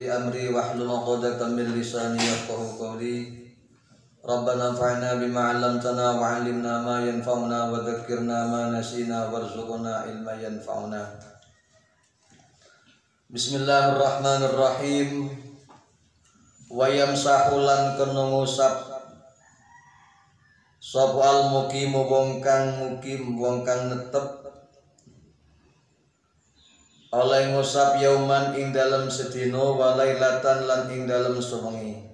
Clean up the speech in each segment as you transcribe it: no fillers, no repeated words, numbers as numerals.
amri wahlul 'uqdatam min lisani yafqahu qawli. Rabbana anfa'na bima 'allamtana wa 'allimna ma yanfa'una wa dzakkirna ma nasina warzuqna ilman yanfa'una. Bismillahirrahmanirrahim. Wa yamsahulan kana ngusap sapa al muqimu wong kang mukim wong kang netep oleh ngusap yauman ing dalem sedina walailatan lan ing dalem sewengi.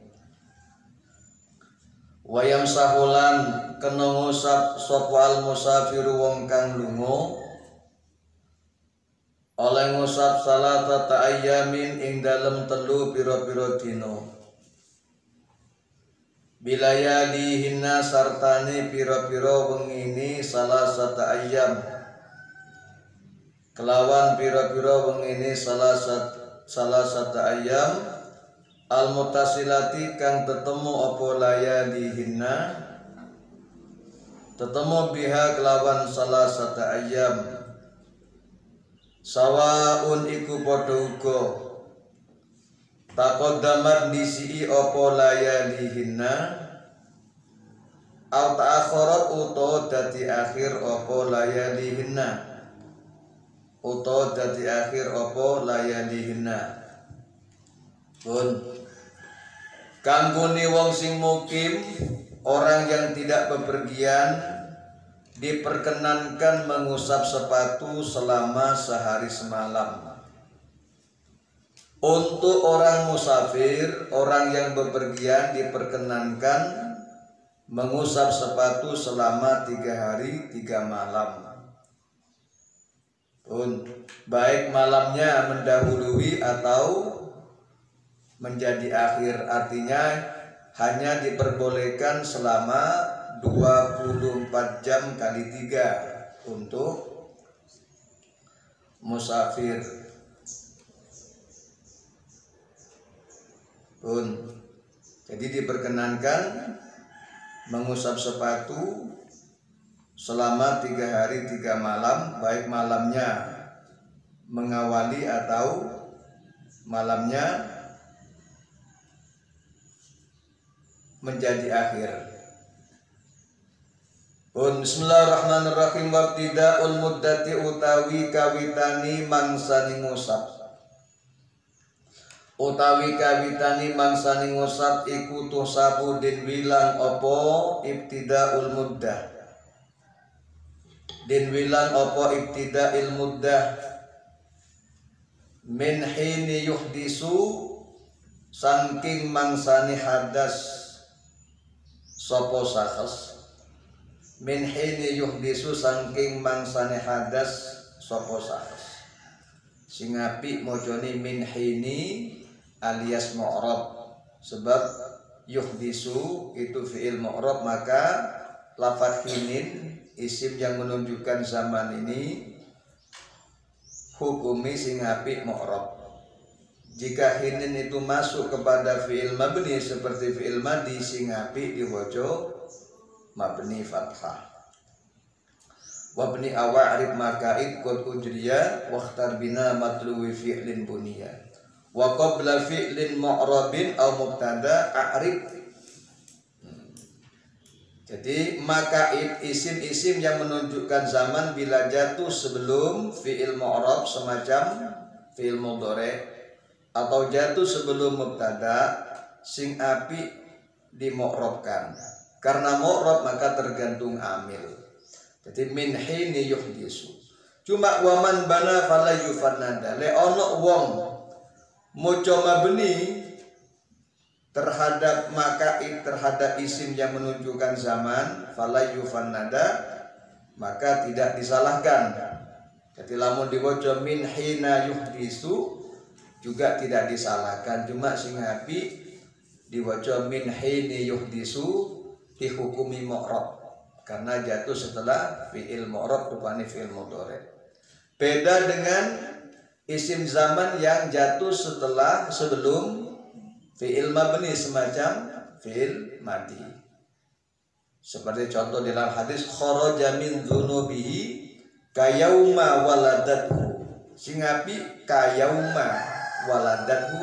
Wayam sahulan kena ngusap sapa al musafiru wong kang lunga oleh ngusap salatata ayyamin ing dalem telu pira-pira dina. Bilayalihinna sartane pira-pira wengine salasata ayyam kelawan pira-pira wengine salasata ayyam al mutasilati kang tetemu apa layalihinna tetemu biha kelawan salasata ayyam sawaun iku padha uga taqaddamat disi apa layalihinna au ta'akharat utawa dadi akhir apa layalihinna utawa dadi akhir apa layalihinna. Pun kanggone wong sing mukim, orang yang tidak bepergian diperkenankan mengusap sepatu selama sehari semalam. Untuk orang musafir, orang yang bepergian diperkenankan mengusap sepatu selama 3 hari 3 malam. Baik malamnya mendahului atau menjadi akhir, artinya hanya diperbolehkan selama 24 jam kali 3 untuk musafir. Jadi diperkenankan mengusap sepatu selama 3 hari 3 malam, baik malamnya mengawali atau malamnya menjadi akhir. Bismillahirrahmanirrahim. Wabtidaul muddati utawi kawitani mangsani ngusap. Utawi kawitani mangsani ngusap iku tusabu den wilang apa ibtidaul muddah. Den wilang apa ibtidail muddah min hini yuhdisu saking mangsani hadas sapa sakhs min hini yuhdisu saking mangsani hadas sapa sakhs. Sing apik macane min hini alias mu'rab, sebab yuhdisu itu fi'il mu'rab, maka lafadz hinin isim yang menunjukkan zaman ini hukumi sing apik mu'rab. Jika hinin itu masuk kepada fi'il mabni seperti fi'il madi, sing apik diwaca mabni fathah. Wabni awa'rib makaid qad ujriya wakhtar bina matluwi fi'lin buniya wa qabla fi'lin mu'rabin aw mubtada a'rib. Jadi makaid isim-isim yang menunjukkan zaman bila jatuh sebelum fi'il mu'rab semacam fi'il mudhari atau jatuh sebelum mubtada sing api dimu'rabkan. Karena mu'rab maka tergantung amil. Jadi min hini yuhdisu. Cuma waman bana fala yufannada. Le ono wong maca mabni terhadap makaid terhadap isim yang menunjukkan zaman fala yufannada maka tidak disalahkan. Jadi lamun diwaca min hina yuhdisu juga tidak disalahkan, cuma sing api diwaca min hini yuhdisu dihukumi mu'rab karena jatuh setelah fi'il mu'rab rupane fi'il mudhari. Beda dengan isim zaman yang jatuh sebelum fi'il mabni semacam fi'il madi. Seperti contoh dalam hadis kharaja min dzunubihi kayauma waladathu. Sing api kayauma waladatu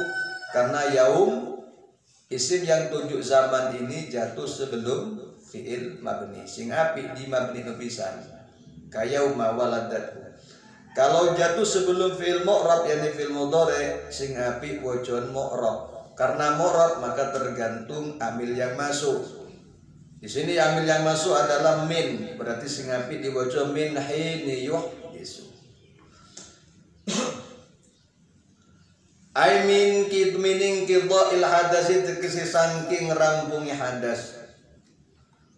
Karena yaum isim yang tunjuk zaman ini jatuh sebelum fi'il mabni. Sing apik di mabni pisan. Kayauma waladat. Kalau jatuh sebelum fi'il mu'rab yakni fi'il mudhari, sing apik wajon mu'rab. Karena mu'rab maka tergantung amil yang masuk. Di sini amil yang masuk adalah min, berarti sing apik diwaca min hini yuhdisu. Ai min kidmining qidha'il hadasi tegese saking rampungi hadas.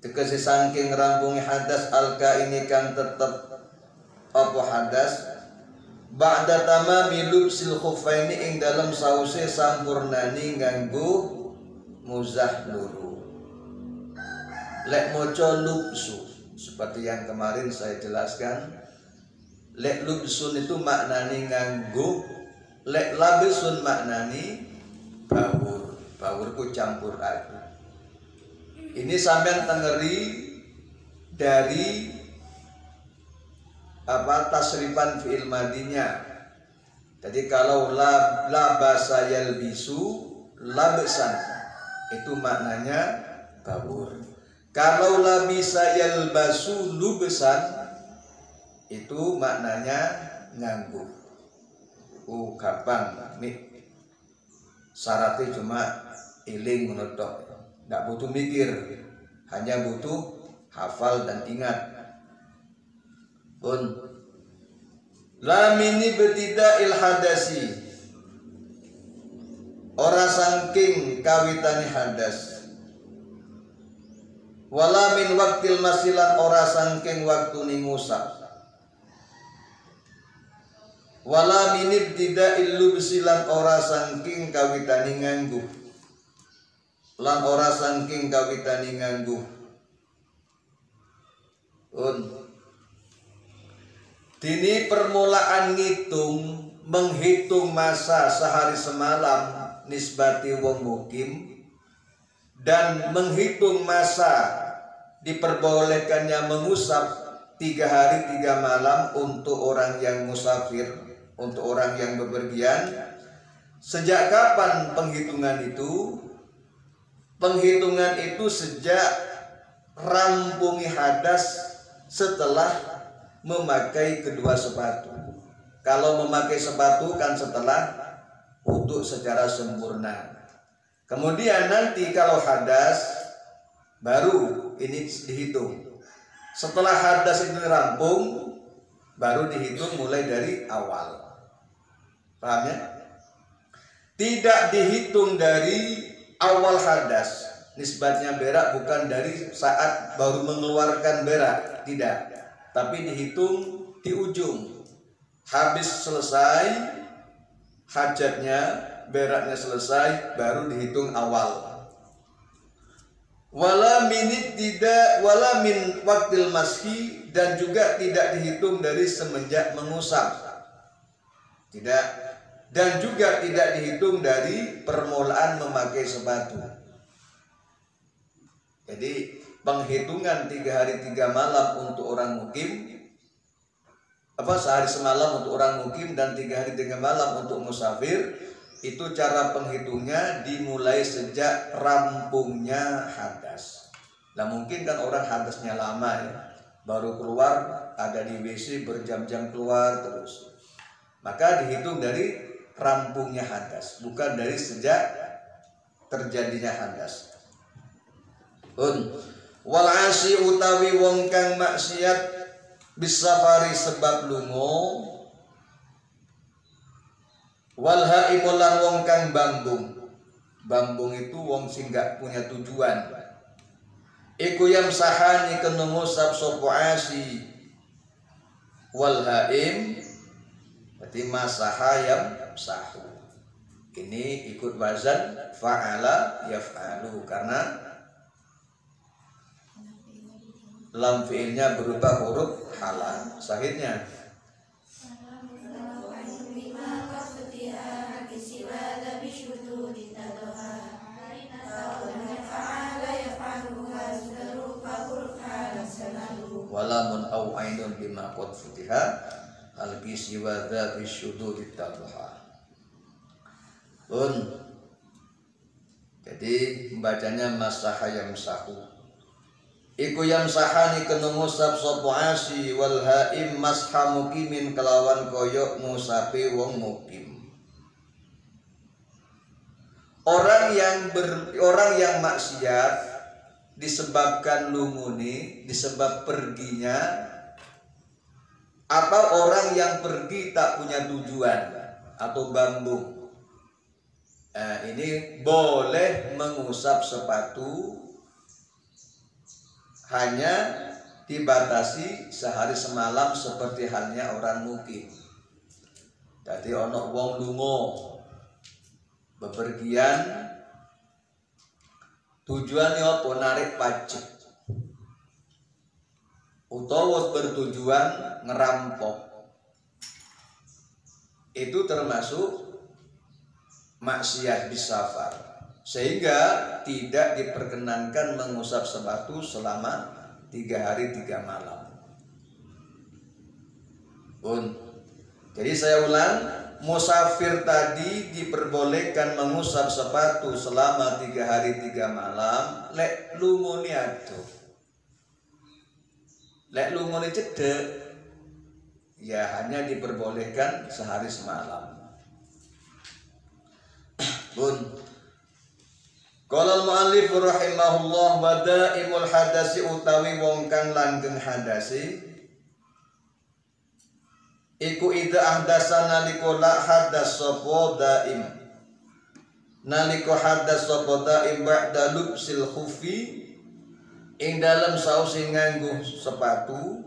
Tegese saking rampungi hadas alka ini kan tetep apa hadas ba'da tamami lubsil khuffaini ing dalam sause sampurnani nganggo muzah luru. Lek moco lubsu seperti yang kemarin saya jelaskan, lek lubsun itu maknani nganggo, lek labisun maknani bawur. Bawurku campur aduk. Ini sampean tengeri dari tasrifan fi'il madinya. Jadi kalau labasa yalbisu labsan itu maknanya bawur. Kalau labisa yalbasu lubsan itu maknanya nganggu. Gampang nih. Syaratnya cuma iling menutup, nggak butuh mikir, hanya butuh hafal dan ingat. La mini betida ilhadasi, ora sangking kawitani hadas. Wala min waktil masilan, ora sangking waktu ngusap. Wala min ibtida illubsilan, ora sangking kawitani nganggu. Lan ora sangking kawitani nganggu. Dini permulaan ngitung menghitung masa sehari semalam nisbati wong mukim, dan menghitung masa diperbolehkannya mengusap 3 hari 3 malam untuk orang yang musafir, untuk orang yang bepergian. Sejak kapan penghitungan itu? Penghitungan itu sejak rampungi hadas setelah memakai kedua sepatu. Kalau memakai sepatu kan setelah wudu secara sempurna. Kemudian nanti kalau hadas baru ini dihitung. Setelah hadas itu rampung baru dihitung mulai dari awal. Paham ya? Tidak dihitung dari awal hadas. Nisbatnya berak bukan dari saat baru mengeluarkan berak, tidak. Tapi dihitung di ujung. Habis selesai hajatnya, beraknya selesai, baru dihitung awal. Wala min waktil mashi, dan juga tidak dihitung dari semenjak mengusap. Tidak. Dan juga tidak dihitung dari permulaan memakai sepatu. Jadi penghitungan 3 hari 3 malam untuk orang mukim, sehari semalam untuk orang mukim dan 3 hari 3 malam untuk musafir, itu cara penghitungnya dimulai sejak rampungnya hadas. Nah mungkin kan orang hadasnya lama ya, baru keluar ada di WC berjam-jam keluar terus, maka dihitung dari rampungnya hadas, bukan dari sejak terjadinya hadas. Wal asi utawi wong kang maksiat bisafari sebab lungo, wal haimul lan wong kang bambung. Bambung itu wong sing gak punya tujuan. Iku yam sahani kena ngusap sapa asi. Wal haim berarti masahayam sahu. Ini ikut wazan fa'ala yaf'alu karena lam fi'ilnya berupa huruf halal. Sahihnya walamun au ainun bima qad futiha al-bisi wa dha bisyudud tadha. Jadi membacanya masaha yamsahu. Iku yamsahani kena ngusap sapa asi wal haim masha mukimin kelawan koyok ngusape wong mukim. Orang yang maksiat disebabkan lumuni, disebab perginya, atau orang yang pergi tak punya tujuan atau bambu. Nah, ini boleh mengusap sepatu hanya dibatasi sehari semalam seperti halnya orang mukim. Jadi ono wong lungo bepergian tujuannya apa narik pajak utawa bertujuan ngerampok, itu termasuk maksiat bisafar, sehingga tidak diperkenankan mengusap sepatu selama 3 hari 3 malam. Jadi saya ulang, musafir tadi diperbolehkan mengusap sepatu selama 3 hari 3 malam lek lumuni adoh. Lek lumuni cedek ya hanya diperbolehkan sehari semalam. Qala al-mu'allif rahimahullah wadaimul hadasi utawi wong kang langgeng hadasi iku ida ahdasa naliko la hadas sapa daim, naliko hadas sapa daim ba'da lubsil khufi ing dalam sausi nganggo sepatu,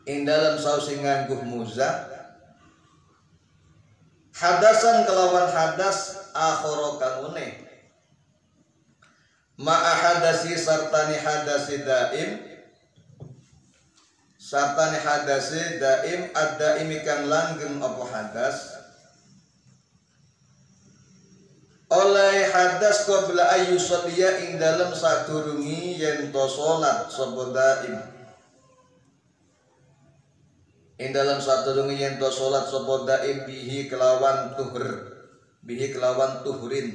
ing dalam sausi nganggo muzah, hadasan kelawan hadas akhara kanune ma'a hadasi sartani hadasi daim, sartani hadasi daim ada imikan langgeng apa hadas oleh hadas qabla ayu sholliya ing dalam sadurungi yen to salat sapa daim, ing dalam sadurungi yen to salat sapa daim bihi kelawan tuhur, bihi kelawan tuhurin,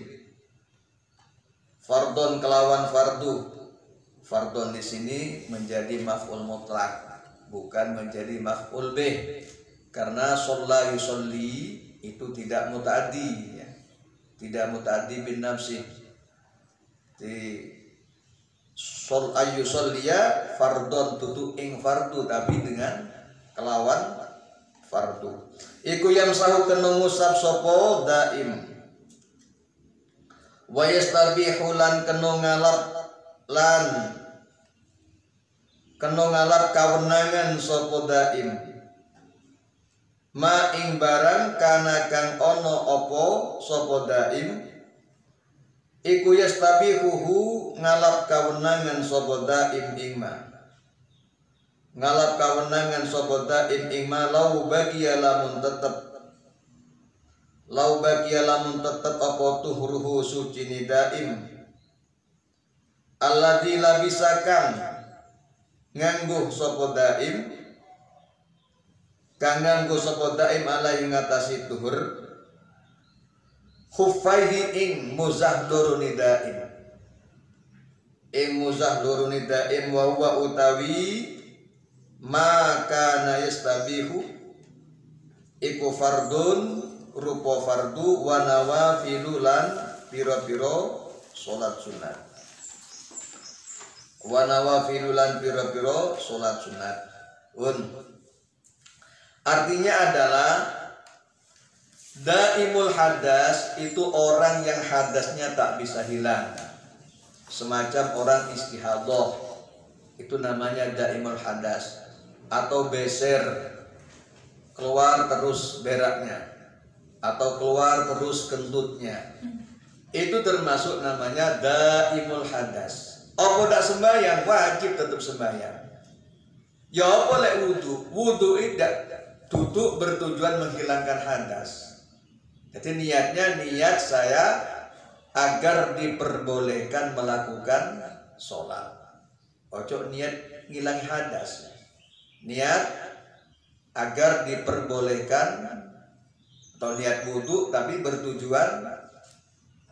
fardon kelawan fardu. Fardon di sini menjadi maf'ul mutlak, bukan menjadi maf'ul bih, karena sholla yusolli itu tidak muta'addi ya. Tidak muta'addi bin nafsi. Di shol ayyusolliya fardon tutu ing fardu, tapi dengan kelawan fardu. Iku yamsahu kena ngusap sapa daim, wa yastabihu lan kena ngalap kawenangan sapa daim ma ing barang kana kang ana apa sapa daim iku yastabihu ngalap kawenangan sapa daim ing ma, ngalap kawenangan sapa daim ing ma lau bagiya lamun tetep apa tuhruhu suci ni daim alladzi labisakan nganggo sapa daim kang nganggo sapa daim alai ngatasi tuhur khuffaihi ing muzah lorone daim, ing muzah lorone daim wa huwa utawi maka yastabihu iku fardun rupa fardu wa nawafilulan pira-pira salat sunat, wa nawafilulan pira-pira salat sunat. Artinya adalah daimul hadas itu orang yang hadasnya tak bisa hilang, semacam orang istihadah, itu namanya daimul hadas, atau beser keluar terus beraknya atau keluar terus kentutnya, itu termasuk namanya daimul hadas. Apa tak sembahyang? Wajib tetap sembahyang. Ya apa lek wudu? Wudu tidak duduk bertujuan menghilangkan hadas. Jadi niatnya niat saya agar diperbolehkan melakukan sholat. Ojo niat ngilangi hadas. Niat agar diperbolehkan, atau niat wudu tapi bertujuan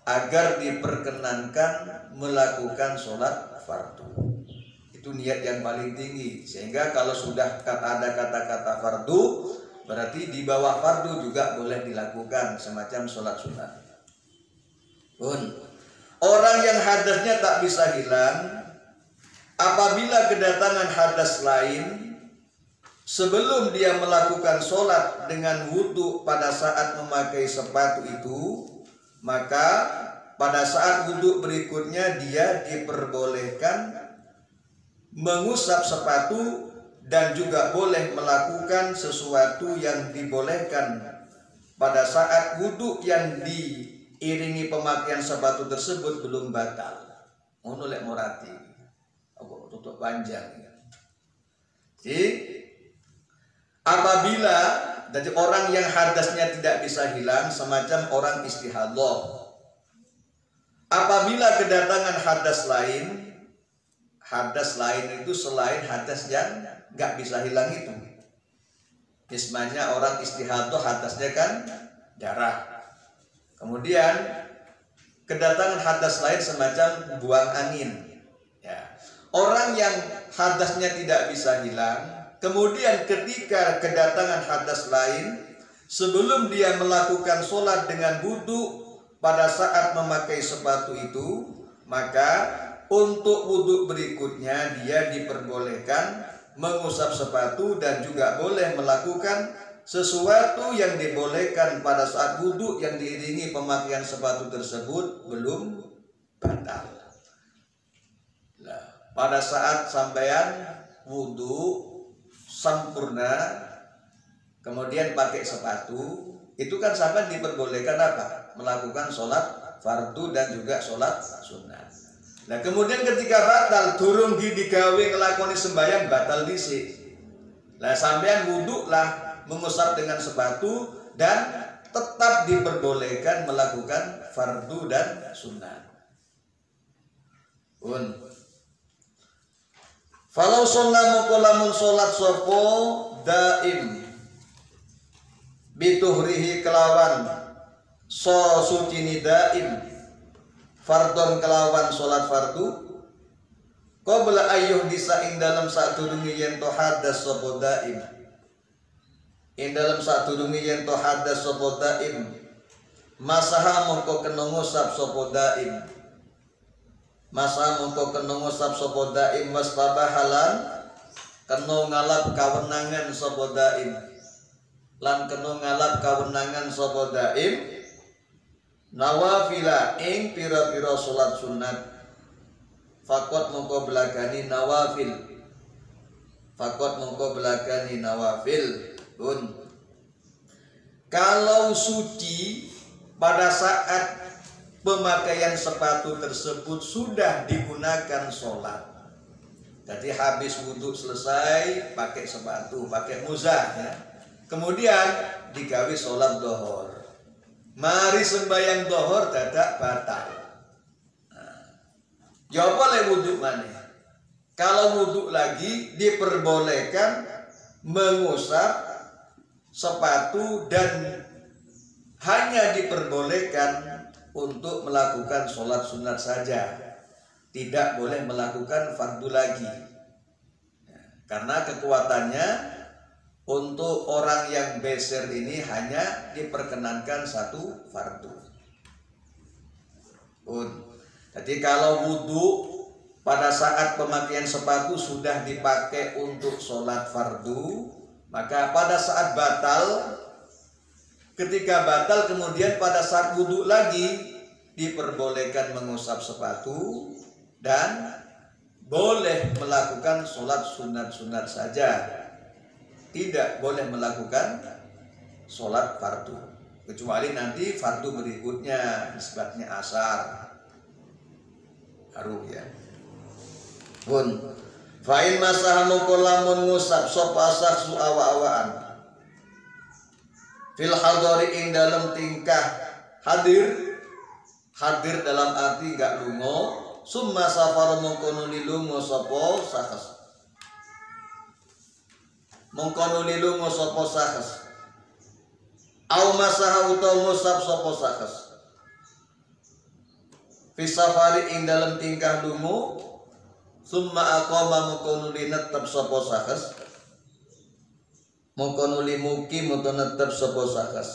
agar diperkenankan melakukan sholat fardu. Itu niat yang paling tinggi. Sehingga kalau sudah ada kata-kata fardu, berarti di bawah fardu juga boleh dilakukan semacam sholat sunat. Orang yang hadasnya tak bisa hilang, apabila kedatangan hadas lain, sebelum dia melakukan sholat dengan wudu pada saat memakai sepatu itu, maka pada saat wudu berikutnya dia diperbolehkan mengusap sepatu dan juga boleh melakukan sesuatu yang dibolehkan pada saat wudu yang diiringi pemakaian sepatu tersebut belum batal. Menolak morati, tutup panjang. Jadi apabila dari orang yang hadasnya tidak bisa hilang, semacam orang istihadah, apabila kedatangan hadas lain itu selain hadas yang nggak bisa hilang itu, ismanya orang istihadah, hadasnya kan darah. Kemudian kedatangan hadas lain semacam buang angin. Ya. Orang yang hadasnya tidak bisa hilang, kemudian ketika kedatangan hadas lain, sebelum dia melakukan sholat dengan wudu pada saat memakai sepatu itu, maka untuk wudu berikutnya dia diperbolehkan mengusap sepatu dan juga boleh melakukan sesuatu yang dibolehkan pada saat wudu yang diiringi pemakaian sepatu tersebut belum batal. Nah, pada saat sampean wudu sempurna kemudian pakai sepatu, itu kan sampai diperbolehkan apa? Melakukan sholat fardu dan juga sholat sunat. Nah kemudian ketika batal durung digawe ngelakoni sembahyang batal dhisik. Nah sampean wudhu lah mengusap dengan sepatu dan tetap diperbolehkan melakukan fardu dan sunat. Falau shollamu kolamun sholat sopo daim bituhrihi kelawan so suci daim fardon kelawan sholat fardu qabla ayyuh disa ing dalam sadurunge yen to hadas sopo daim ing dalam sadurunge yen to hadas sopo daim masaha mongko kena ngusap sopo daim masa mongko kena ngusap sapa daim wastabahalan kena ngalap kawenangan sapa daim lan kena ngalap kawenangan sapa daim nawafila ing pira-pira salat sunat fakot mongko belakani nawafil kalau suci pada saat pemakaian sepatu tersebut sudah digunakan sholat. Jadi habis wudhu selesai pakai sepatu, pakai muzah ya. Kemudian digawe sholat dohor. Mari sembahyang dohor dadak batal. Ya boleh wudhu mana? Kalau wudhu lagi diperbolehkan mengusap sepatu dan hanya diperbolehkan untuk melakukan sholat sunat saja, tidak boleh melakukan fardu lagi, karena kekuatannya untuk orang yang beser ini hanya diperkenankan satu fardu. Jadi kalau wudhu pada saat pemakaian sepatu sudah dipakai untuk sholat fardu, maka pada saat batal, ketika batal kemudian pada saat wudhu lagi diperbolehkan mengusap sepatu dan boleh melakukan sholat sunat-sunat saja, tidak boleh melakukan sholat fardu, kecuali nanti fardu berikutnya nisbatnya asar haru ya. Fa'in masahamu kolamun ngusap sopasak su awa-awaan fil hadari ing dalam tingkah hadir dalam arti gak lungo summa safar mongkono lilungo sapa sakas au masaha utawa ngusap sapa sakas fi safari ing dalam tingkah lungo summa aqama mukonuli netep sapa sahes mukonuli mukim utawa netep sapa sahes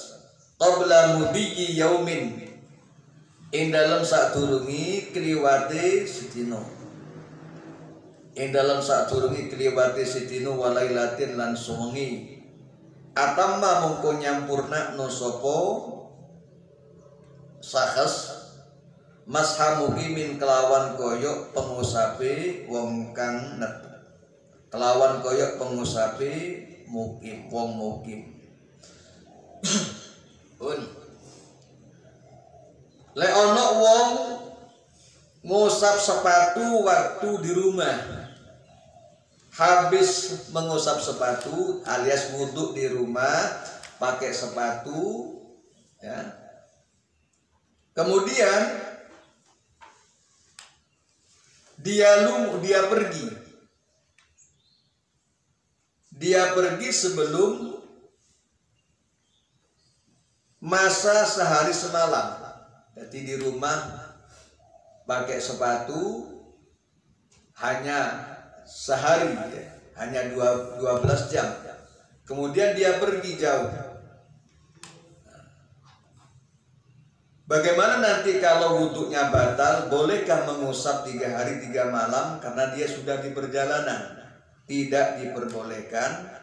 qabla mudhi yaumin ing dalam sadurungi kliwate sedina ing dalam sadurungi kliwate sedina walailatin lan suwengi atamma mungko nyampurna no sapa sahes masha mukimin kelawan koyok pengusape wong kang netep kelawan koyok pengusape mukim wong mukim lek ana wong ngusap sepatu waktu di rumah, habis mengusap sepatu alias wudhu di rumah pakai sepatu, ya. Kemudian dia pergi sebelum masa sehari semalam. Jadi di rumah pakai sepatu hanya sehari, ya, hanya 12 jam. Kemudian dia pergi jauh. Bagaimana nanti kalau wudhunya batal? Bolehkah mengusap 3 hari 3 malam karena dia sudah di perjalanan? Tidak diperbolehkan.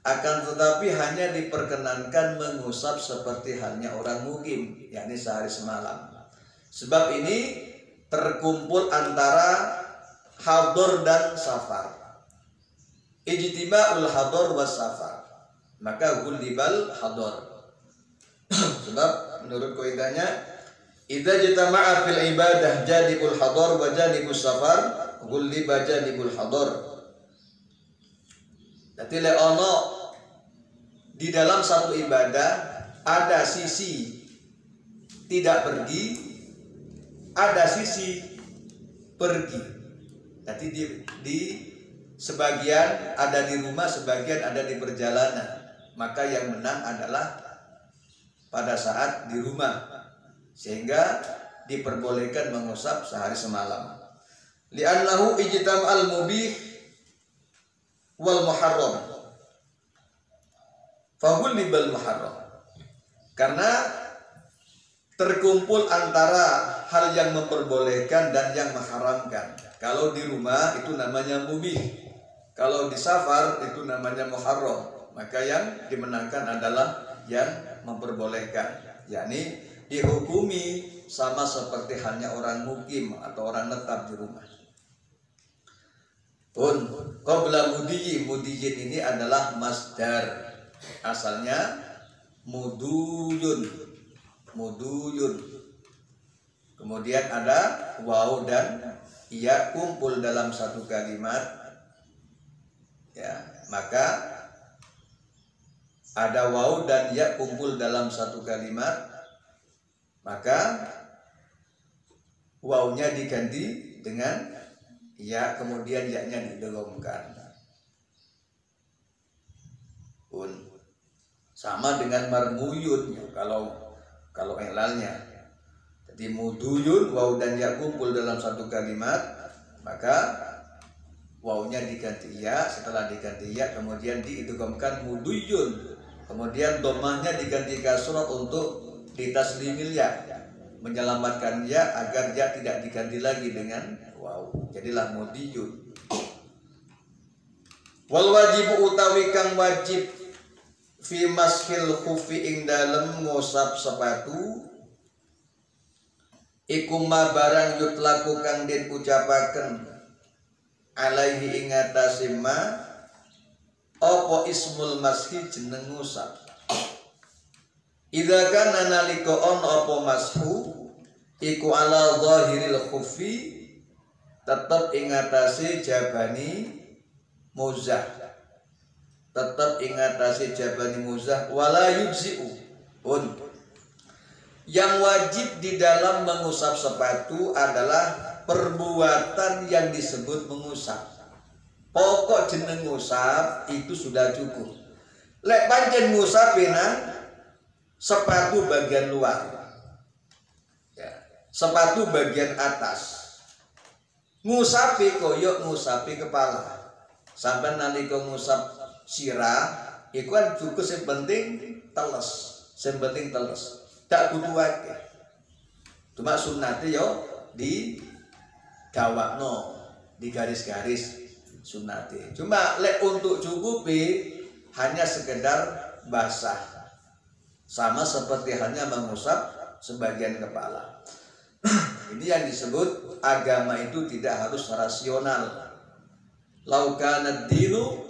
Akan tetapi hanya diperkenankan mengusap seperti halnya orang mukim, yakni sehari semalam. Sebab ini terkumpul antara hador dan safar. Ijtima'ul hador was safar. Maka gulibal hador. Sebab menurut kaidahnya idza jitama'a fil ibadah janibul hador wa janibus safar guliba janibul hador. Jadi leono di dalam satu ibadah ada sisi tidak pergi, ada sisi pergi. Jadi di sebagian ada di rumah, sebagian ada di perjalanan. Maka yang menang adalah pada saat di rumah, sehingga diperbolehkan mengusap sehari semalam. Li'annahu ijtama'al mubih wal muharram fagulibal muharram, karena terkumpul antara hal yang memperbolehkan dan yang mengharamkan. Kalau di rumah itu namanya mubih, kalau di safar itu namanya muharram. Maka yang dimenangkan adalah yang memperbolehkan, yakni dihukumi sama seperti halnya orang mukim atau orang netap di rumah. Qabla mudiyin ini adalah masdar, asalnya muduyun. Kemudian ada waw dan ia kumpul dalam satu kalimat, ya, maka ada waw dan ya kumpul dalam satu kalimat, maka wawnya diganti dengan ya, kemudian ya-nya didolongkan. Sama dengan marmuyun kalau ilalnya. Jadi muduyun waw dan ya kumpul dalam satu kalimat, maka wawnya diganti ya, setelah diganti ya kemudian diidghamkan muduyun. Kemudian domahnya diganti kasrah untuk ditaslimil ya, menyelamatkan ya agar ya tidak diganti lagi dengan waw. Jadilah mudiyun. Wal wajibu utawi kang wajib fi mashil khufi ing dalem ngusap sepatu iku ma barang yutlaku kang den ucapaken alaihi ing atase ma apa ismul mashi jeneng ngusap. Idza kana nalika ana apa mashu iku ala zahiril khufi tetep ing atase jabani muzah, tetep ing atase jabani muzah wala yujzi'u. Yang wajib di dalam mengusap sepatu adalah perbuatan yang disebut mengusap. Pokok jeneng ngusap itu sudah cukup. Lek pancen ngusap nang sepatu bagian luar, ya, sepatu bagian atas. Ngusapi koyok ngusapi kepala. Sampai nalika ngusap sirah, iku kan cukup sing penting teles, sing penting teles. Tak kudu akeh. Cuma sunnate yo di gawakno, di garis-garis sunnate. Cuma lek untuk cukupi hanya sekedar basah. Sama seperti hanya mengusap sebagian kepala. Ini yang disebut agama itu tidak harus rasional. Lau kana dinu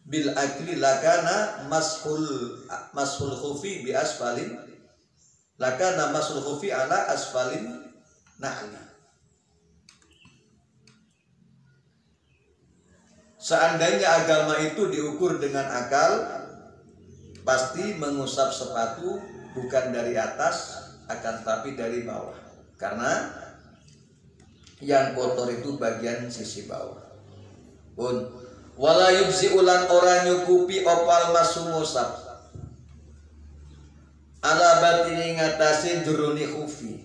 bil akli lakana mashul khufi bi asfalin lakana mashul khufi ala asfalin na'li. Seandainya agama itu diukur dengan akal, pasti mengusap sepatu bukan dari atas akan tapi dari bawah. Karena yang kotor itu bagian sisi bawah. Pun wala yubsi ulan orang nyukupi opal masungusap ala batini ngatasi jeruni khufi,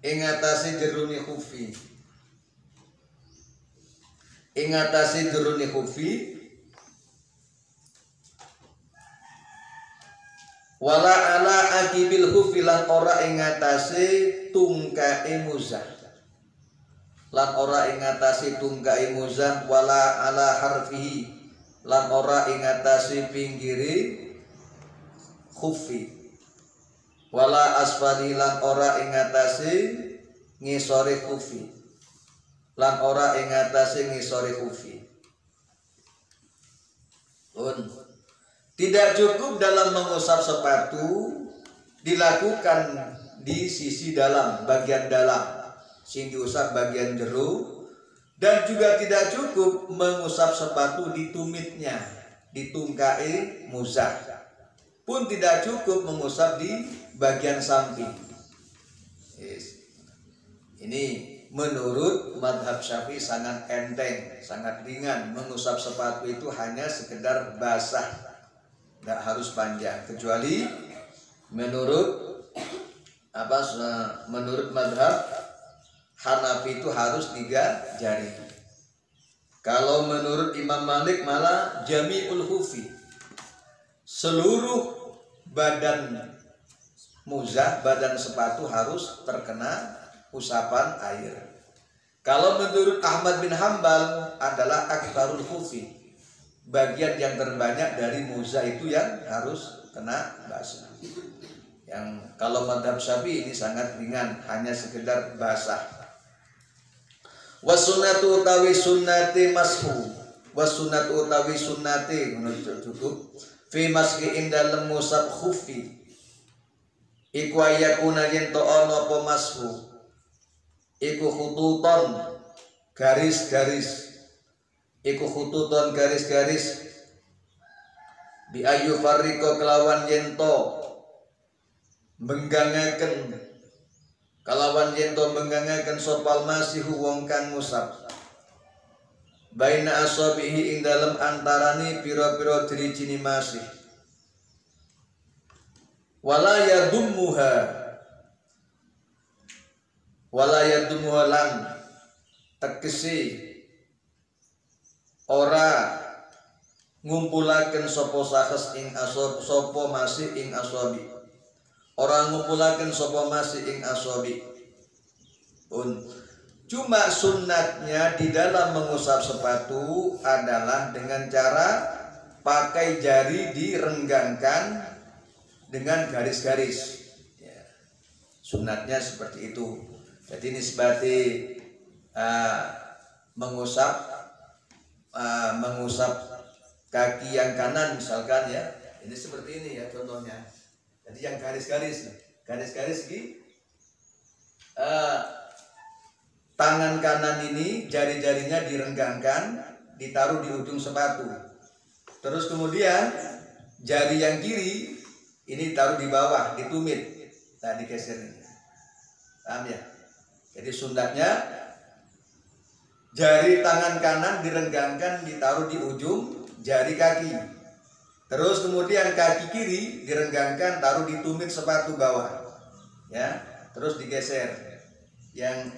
ingatasi jeruni khufi, ingatasi jeruni khufi, wala ala akibil khufi lan ora ingatasi tungkae muzah, lan ora ingatasi tungkai muzah, wala ala harfihi lan ora ingatasi pinggiri khufi, wala asfali lan ora ingatasi ngisore khufi, lan ora ingatasi ngisore khufi. Tidak cukup dalam mengusap sepatu dilakukan di sisi dalam, bagian dalam, sing diusap bagian jero, dan juga tidak cukup mengusap sepatu di tumitnya, di tungkai muzah, pun tidak cukup mengusap di bagian samping. Yes. Ini menurut madhab Syafi'i sangat enteng, sangat ringan. Mengusap sepatu itu hanya sekedar basah, nggak harus panjang, kecuali menurut menurut madhab Hanafi itu harus 3 jari. Kalau menurut Imam Malik malah jami'ul hufi, seluruh badan muzah, badan sepatu harus terkena usapan air. Kalau menurut Ahmad bin Hambal adalah aktsarul hufi, bagian yang terbanyak dari muzah itu yang harus kena basah. Yang kalau madhab Syafi'i ini sangat ringan, hanya sekedar basah. Wasunnatu utawi sunnati mashu, wasunnatu utawi sunnati menurut cukup fi maski ing dalem musab khufi iku ayakuna yen to ana apa mashu iku khututon garis-garis, iku khututon garis-garis bi ayu farriqo kelawan yen to menggangaken, kalawan yen to menggangaken sopal masihu wong kang ngusap baina asabihi ing dalem antarane pira-pira dirijine masih, wala yadumuha lan tegese ora ngumpulaken sapa sahes ing asab sapa masih ing asabi, orang ngumpulaken sapa masih ing asabi. Cuma sunnatnya di dalam mengusap sepatu adalah dengan cara pakai jari direnggangkan dengan garis-garis. Ya. Sunnatnya seperti itu. Jadi nisbati mengusap kaki yang kanan misalkan ya. Ini seperti ini ya contohnya. Jadi yang garis-garis di tangan kanan ini jari-jarinya direnggangkan, ditaruh di ujung sepatu. Terus kemudian jari yang kiri ini taruh di bawah, ditumit, nah digeser ini. Paham ya? Jadi sunnahnya jari tangan kanan direnggangkan, ditaruh di ujung jari kaki. Terus kemudian kaki kiri direnggangkan, taruh di tumit sepatu bawah. Ya. terus digeser, yang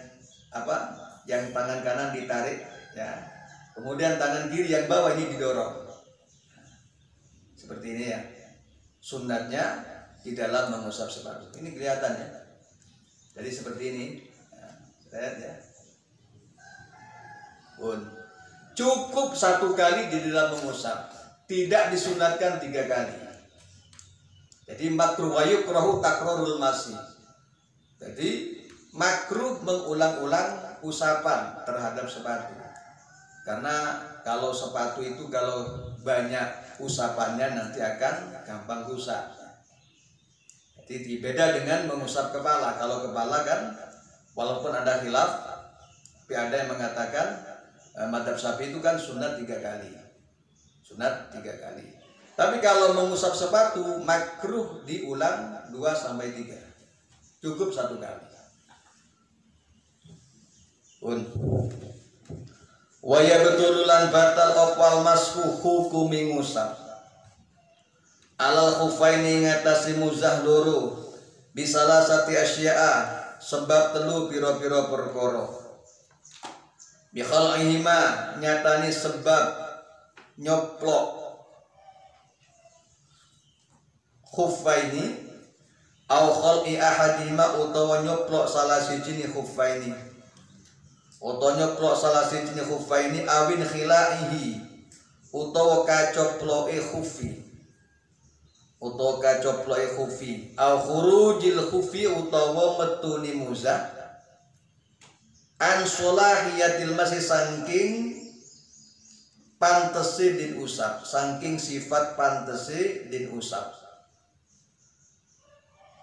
apa? Yang tangan kanan ditarik, ya. Kemudian tangan kiri yang bawah ini didorong. Seperti ini ya. Sunnatnya di dalam mengusap sepatu. Ini kelihatan ya. Jadi seperti ini. Nah, lihat ya. Cukup 1 kali di dalam mengusap. Tidak disunatkan 3 kali. Jadi makruh wa yukrahu takrarul masih. Jadi makruh mengulang-ulang usapan terhadap sepatu. Karena kalau sepatu itu kalau banyak usapannya nanti akan gampang rusak. Jadi beda dengan mengusap kepala. Kalau kepala kan walaupun ada khilaf, tapi ada yang mengatakan madzhab Syafi'i itu kan sunat 3 kali. Sunat 3 kali. Tapi kalau mengusap sepatu makruh diulang 2 sampai 3. Cukup 1 kali. Wa yabtululan batal opal mashu hukumi ngusap alal khufaini ngatasi muzah loro bisalah sati asya'a sebab telu piro-piro perkara bi khal'ihima nyatani sebab nyoplok khufaini au khal'i ahadima utawa nyoplok salah siji ni khufaini utawa nyoplok salah siji khufaini awin khilaihi utawa kacoploke khufi utawa kacoploke khufi au khurujil khufi utawa metuni muzah an solahiyatil masih saking pantese din usap, saking sifat pantese din usap.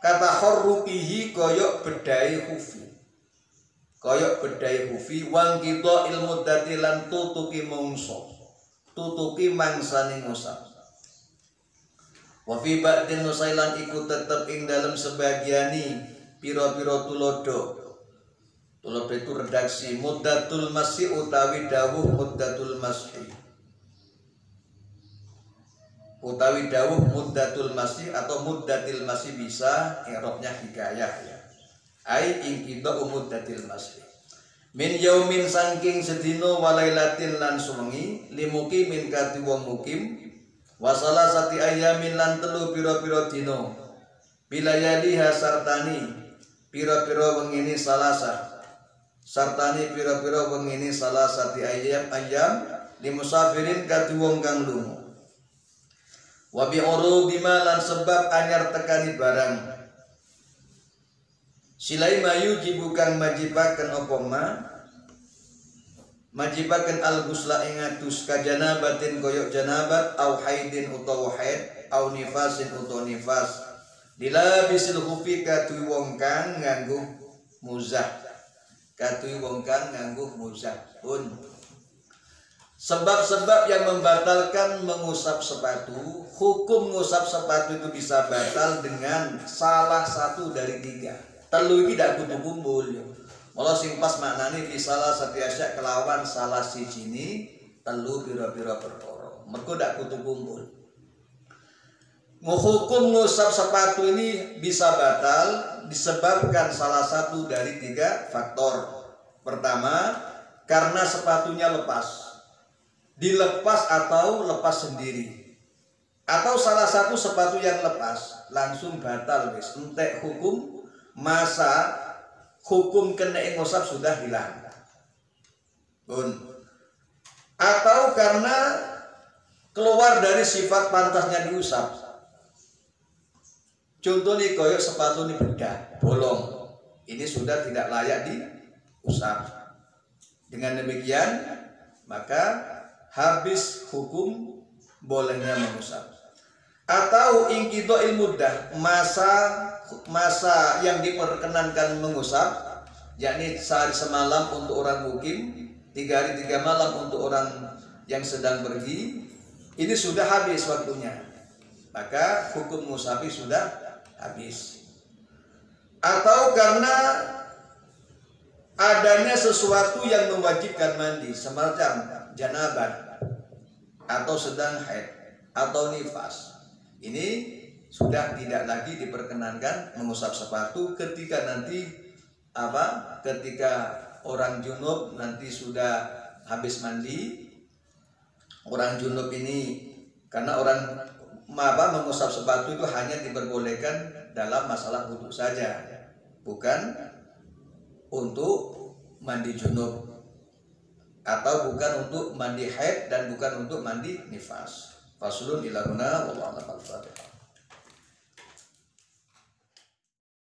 Kata khurruqihi koyok bedai khufi, koyok bedai hufi wang kita ilmu dati lan tutuki mongso tutuki mangsani ngusap wa fi ba'din nusailan iku tetep ing dalam sebagiani piro-piro tulodo itu redaksi muddatul masih utawi dawuh muddatul masih utawi dawuh muddatul masih atau muddatil masih bisa i'rabnya hikayah ya ai ing kita muddatil masih min yaumin saking sedino walailatin lan suwengi limuki min kati wong mukim wasala sati ayamin lan telu pira-pira dino bilayali hasartani pira-pira wengini salasa sartani pira-pira wengini salasati ayam limusafirin kati wong kang lunga wa bi urubima lan sebab anyar tekani barang silai mayu jibukan majibakan opoma majibakan al-gusla ingatus kajanabatin koyok janabat au haidin utawa haid au nifasin utawa nifas dilabisil hufi katui wong kang nganggo muzah katui wong kang nganggo muzah pun sebab-sebab yang membatalkan mengusap sepatu. Hukum mengusap sepatu itu bisa batal dengan salah satu dari 3. Telu iki dak kudu kumpul ya. Mula sing pas maknane di salah satu asyak kelawan salah siji ini telu pira-pira perkara. Mergo dak kudu kumpul. Hukum ngusap sepatu ini bisa batal disebabkan salah satu dari 3 faktor. Pertama, karena sepatunya lepas. Dilepas atau lepas sendiri. Atau salah satu sepatu yang lepas langsung batal wis. Entek hukum masa hukum kena ngusap sudah hilang. Atau karena keluar dari sifat pantasnya diusap. Contoh nih koyok sepatu ini bedah, bolong. Ini sudah tidak layak diusap. Dengan demikian maka habis hukum bolehnya mengusap. Atau ingkito ilmudah masa yang diperkenankan mengusap, yakni sehari semalam untuk orang mukim, 3 hari 3 malam untuk orang yang sedang pergi, ini sudah habis waktunya, maka hukum musafi sudah habis. Atau karena adanya sesuatu yang mewajibkan mandi, semacam janabat atau sedang haid atau nifas, ini sudah tidak lagi diperkenankan mengusap sepatu ketika nanti ketika orang junub nanti sudah habis mandi. Orang junub ini karena orang mengusap sepatu itu hanya diperbolehkan dalam masalah wudu saja, bukan untuk mandi junub atau bukan untuk mandi haid dan bukan untuk mandi nifas. Faslun ila huna wallahu a'lam.